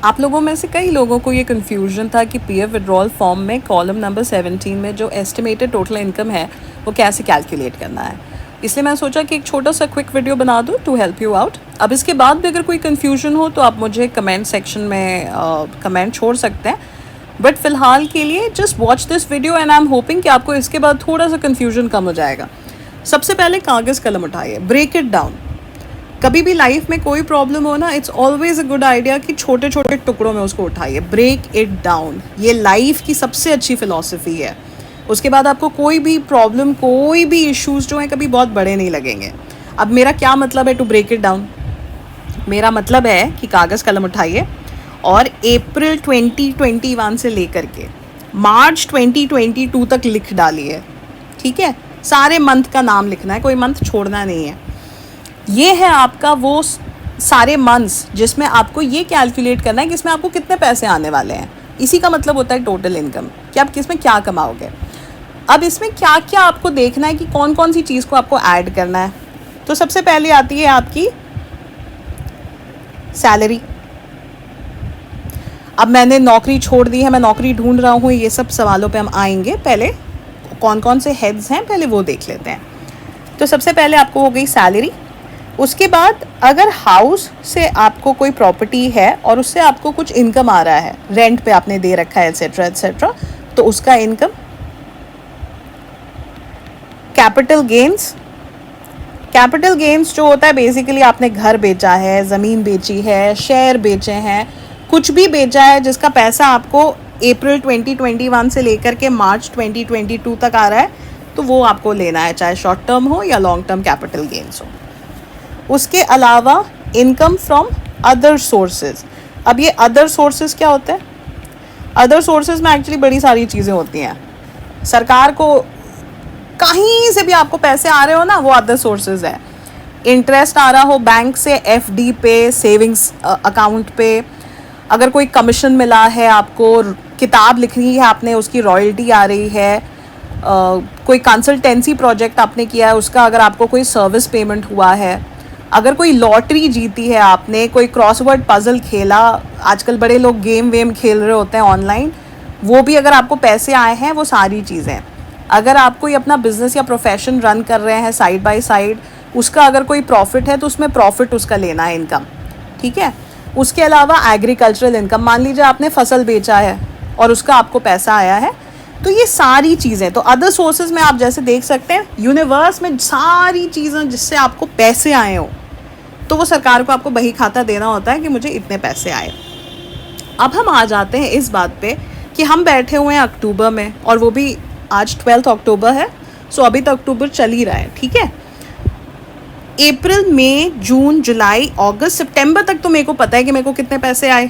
आप लोगों में से कई लोगों को ये कन्फ्यूजन था कि पीएफ विड्रॉल फॉर्म में कॉलम नंबर 17 में जो एस्टिमेटेड टोटल इनकम है वो कैसे कैलकुलेट करना है। इसलिए मैं सोचा कि एक छोटा सा क्विक वीडियो बना दूँ टू हेल्प यू आउट। अब इसके बाद भी अगर कोई कन्फ्यूजन हो तो आप मुझे कमेंट सेक्शन में कमेंट छोड़ सकते हैं, बट फ़िलहाल के लिए just watch this video and I am hoping कि आपको इसके बाद थोड़ा सा कन्फ्यूजन कम हो जाएगा। सबसे पहले कागज़ कलम उठाइए, ब्रेक इट डाउन। कभी भी लाइफ में कोई प्रॉब्लम हो ना, it's always a good idea कि छोटे छोटे टुकड़ों में उसको उठाइए, ब्रेक इट डाउन। ये लाइफ की सबसे अच्छी फ़िलॉसफी है। उसके बाद आपको कोई भी प्रॉब्लम, कोई भी इश्यूज़ जो हैं कभी बहुत बड़े नहीं लगेंगे। अब मेरा क्या मतलब है टू ब्रेक इट डाउन? मेरा मतलब है कि कागज़ कलम उठाइए और अप्रैल 2021 से लेकर के मार्च 2022 तक लिख डालिए, ठीक है? सारे मंथ का नाम लिखना है, कोई मंथ छोड़ना नहीं है। ये है आपका वो सारे मंथ्स जिसमें आपको ये कैलकुलेट करना है कि इसमें आपको कितने पैसे आने वाले हैं। इसी का मतलब होता है टोटल इनकम, कि आप किसमें क्या कमाओगे। अब इसमें क्या क्या आपको देखना है कि कौन कौन सी चीज़ को आपको ऐड करना है। तो सबसे पहले आती है आपकी सैलरी। अब मैंने नौकरी छोड़ दी है, मैं नौकरी ढूंढ रहा हूँ, ये सब सवालों पे हम आएंगे। पहले कौन कौन से हेड्स हैं पहले वो देख लेते हैं। तो सबसे पहले आपको हो गई सैलरी। उसके बाद अगर हाउस से आपको कोई प्रॉपर्टी है और उससे आपको कुछ इनकम आ रहा है, रेंट पे आपने दे रखा है एट्सेट्रा एट्सेट्रा, तो उसका income. Capital gains. Capital gains जो होता है बेसिकली आपने घर बेचा है, ज़मीन बेची है, शेयर बेचे हैं, कुछ भी बेचा है जिसका पैसा आपको अप्रैल 2021 से लेकर के मार्च 2022 तक आ रहा है, तो वो आपको लेना है, चाहे शॉर्ट टर्म हो या लॉन्ग टर्म कैपिटल गेंस हो। उसके अलावा इनकम फ्रॉम अदर सोर्सेज। अब ये अदर सोर्सेज क्या होते हैं? अदर सोर्सेज में एक्चुअली बड़ी सारी चीज़ें होती हैं। सरकार को कहीं से भी आपको पैसे आ रहे हो ना, वो अदर सोर्सेज है। इंटरेस्ट आ रहा हो बैंक से, एफडी पे, सेविंग्स अकाउंट पे, अगर कोई कमीशन मिला है आपको, किताब लिखनी है आपने, उसकी रॉयल्टी आ रही है, कोई कंसल्टेंसी प्रोजेक्ट आपने किया है उसका अगर आपको कोई सर्विस पेमेंट हुआ है, अगर कोई लॉटरी जीती है आपने, कोई क्रॉसवर्ड पजल खेला, आजकल बड़े लोग गेम वेम खेल रहे होते हैं ऑनलाइन, वो भी अगर आपको पैसे आए हैं, वो सारी चीज़ें। अगर आप कोई अपना बिजनेस या प्रोफेशन रन कर रहे हैं साइड बाय साइड, उसका अगर कोई प्रॉफिट है तो उसमें प्रॉफिट उसका लेना है, इनकम, ठीक है? उसके अलावा एग्रीकल्चरल इनकम, मान लीजिए आपने फसल बेचा है और उसका आपको पैसा आया है, तो ये सारी चीज़ें। तो अदर सोर्सेज में आप जैसे देख सकते हैं, यूनिवर्स में सारी चीज़ें जिससे आपको पैसे आए हो, तो वो सरकार को आपको बही खाता देना होता है कि मुझे इतने पैसे आए। अब हम आ जाते हैं इस बात पे कि हम बैठे हुए हैं अक्टूबर में, और वो भी आज 12 अक्टूबर है, सो अभी तो अक्टूबर चल ही रहा है, ठीक है? अप्रैल, मई, जून, जुलाई, अगस्त, सितंबर तक तो मेरे को पता है कि मेरे को कितने पैसे आए।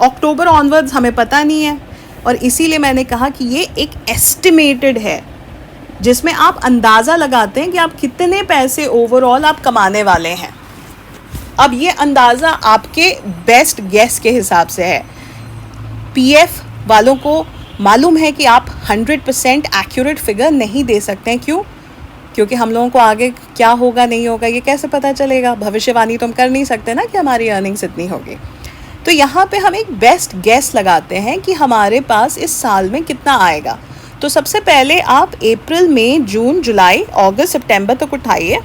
अक्टूबर ऑनवर्ड्स हमें पता नहीं है, और इसीलिए मैंने कहा कि ये एक एस्टिमेटेड है जिसमें आप अंदाज़ा लगाते हैं कि आप कितने पैसे ओवरऑल आप कमाने वाले हैं। अब ये अंदाज़ा आपके बेस्ट गेस के हिसाब से है। पीएफ वालों को मालूम है कि आप 100% एक्यूरेट फिगर नहीं दे सकते हैं। क्यों? क्योंकि हम लोगों को आगे क्या होगा नहीं होगा ये कैसे पता चलेगा? भविष्यवाणी तो हम कर नहीं सकते ना कि हमारी अर्निंग्स इतनी होगी। तो यहाँ पे हम एक बेस्ट गेस लगाते हैं कि हमारे पास इस साल में कितना आएगा। तो सबसे पहले आप अप्रैल, मई, जून, जुलाई, अगस्त, सितंबर तक उठाइए,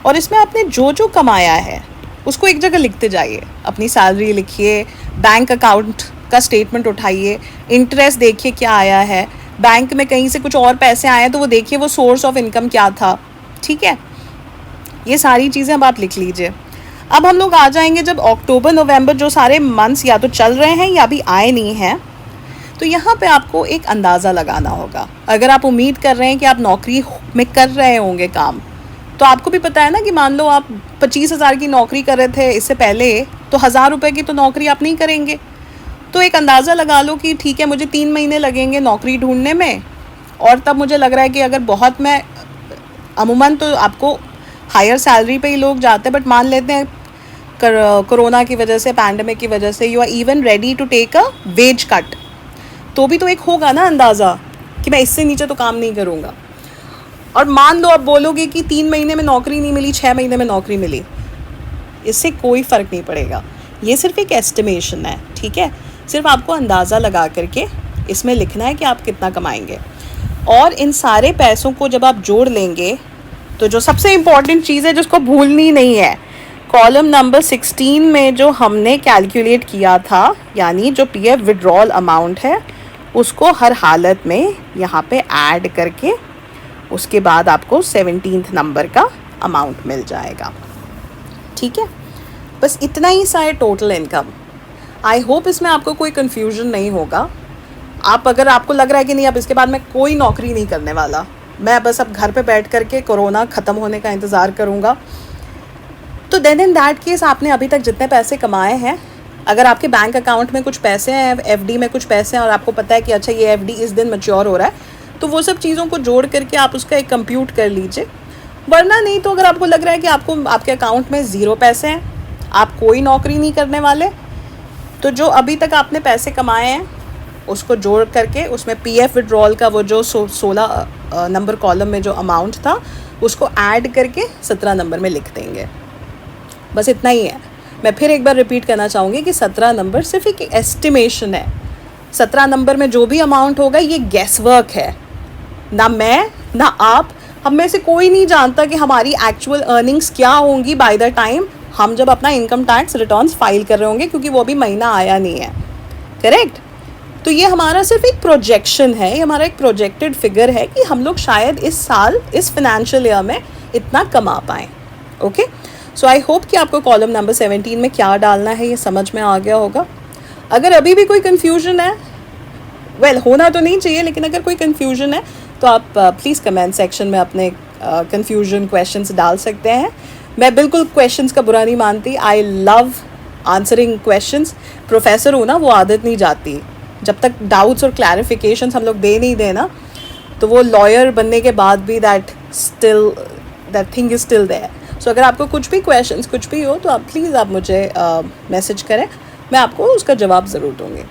और इसमें आपने जो जो कमाया है उसको एक जगह लिखते जाइए। अपनी सैलरी लिखिए, बैंक अकाउंट का स्टेटमेंट उठाइए, इंटरेस्ट देखिए क्या आया है, बैंक में कहीं से कुछ और पैसे आए हैं तो वो देखिए वो सोर्स ऑफ इनकम क्या था, ठीक है? ये सारी चीज़ें अब आप लिख लीजिए। अब हम लोग आ जाएंगे जब अक्टूबर, नवंबर, जो सारे मंथ्स या तो चल रहे हैं या अभी आए नहीं हैं, तो यहाँ पे आपको एक अंदाज़ा लगाना होगा। अगर आप उम्मीद कर रहे हैं कि आप नौकरी में कर रहे होंगे काम, तो आपको भी पता है ना कि मान लो आप 25,000 की नौकरी कर रहे थे इससे पहले, तो 1,000 रुपये की तो नौकरी आप नहीं करेंगे। तो एक अंदाज़ा लगा लो कि ठीक है, मुझे 3 महीने लगेंगे नौकरी ढूंढने में, और तब मुझे लग रहा है कि अगर बहुत मैं, अमूमन तो आपको हायर सैलरी पे ही लोग जाते हैं, बट मान लेते हैं कोरोना की वजह से, पैंडमिक की वजह से you are even ready to take a wage cut, तो भी तो एक होगा ना अंदाज़ा कि मैं इससे नीचे तो काम नहीं करूँगा। और मान लो आप बोलोगे कि 3 महीने में नौकरी नहीं मिली, 6 महीने में नौकरी मिली, इससे कोई फ़र्क नहीं पड़ेगा। ये सिर्फ एक एस्टिमेशन है, ठीक है। सिर्फ आपको अंदाज़ा लगा करके इसमें लिखना है कि आप कितना कमाएंगे। और इन सारे पैसों को जब आप जोड़ लेंगे तो जो सबसे इम्पॉर्टेंट चीज़ है जिसको भूलनी नहीं है, कॉलम नंबर 16 में जो हमने कैलकुलेट किया था, यानी जो पीएफ विड्रॉल अमाउंट है उसको हर हालत में यहाँ पे ऐड करके उसके बाद आपको 17th नंबर का अमाउंट मिल जाएगा, ठीक है। बस इतना ही सा है टोटल इनकम। आई होप इसमें आपको कोई कन्फ्यूजन नहीं होगा। अगर आपको लग रहा है कि नहीं अब इसके बाद मैं कोई नौकरी नहीं करने वाला, मैं बस अब घर पे बैठ करके कोरोना ख़त्म होने का इंतज़ार करूँगा, तो देन इन दैट केस आपने अभी तक जितने पैसे कमाए हैं, अगर आपके बैंक अकाउंट में कुछ पैसे हैं, एफडी में कुछ पैसे हैं और आपको पता है कि अच्छा ये एफडी इस दिन मैच्योर हो रहा है, तो वो सब चीज़ों को जोड़ करके आप उसका एक कंप्यूट कर लीजिए। वरना नहीं तो अगर आपको लग रहा है कि आपको आपके अकाउंट में 0 पैसे हैं, आप कोई नौकरी नहीं करने वाले, तो जो अभी तक आपने पैसे कमाए हैं उसको जोड़ करके उसमें पीएफ विड्रॉल का वो जो 16 नंबर कॉलम में जो अमाउंट था उसको ऐड करके 17 नंबर में लिख देंगे। बस इतना ही है। मैं फिर एक बार रिपीट करना चाहूँगी कि 17 नंबर सिर्फ एक एस्टिमेशन है। 17 नंबर में जो भी अमाउंट होगा ये गैस वर्क है। ना मैं ना आप, हम में से कोई नहीं जानता कि हमारी एक्चुअल अर्निंग्स क्या होंगी बाय द टाइम हम जब अपना इनकम टैक्स रिटर्न्स फाइल कर रहे होंगे, क्योंकि वो भी महीना आया नहीं है, करेक्ट। तो ये हमारा सिर्फ एक प्रोजेक्शन है, ये हमारा एक प्रोजेक्टेड फिगर है कि हम लोग शायद इस साल, इस फाइनेंशियल ईयर में इतना कमा पाएँ। ओके, सो आई होप कि आपको कॉलम नंबर 17 में क्या डालना है ये समझ में आ गया होगा। अगर अभी भी कोई कन्फ्यूजन है, होना तो नहीं चाहिए, लेकिन अगर कोई कन्फ्यूजन है तो आप प्लीज़ कमेंट सेक्शन में अपने कन्फ्यूजन क्वेश्चंस डाल सकते हैं। मैं बिल्कुल क्वेश्चंस का बुरा नहीं मानती, I love answering questions. Professor हूँ ना, वो आदत नहीं जाती। जब तक डाउट्स और क्लैरिफिकेशंस हम लोग दे नहीं देना, तो वो लॉयर बनने के बाद भी that thing is still there. So अगर आपको कुछ भी क्वेश्चंस कुछ भी हो तो आप प्लीज़ आप मुझे मैसेज करें, मैं आपको उसका जवाब ज़रूर दूँगी।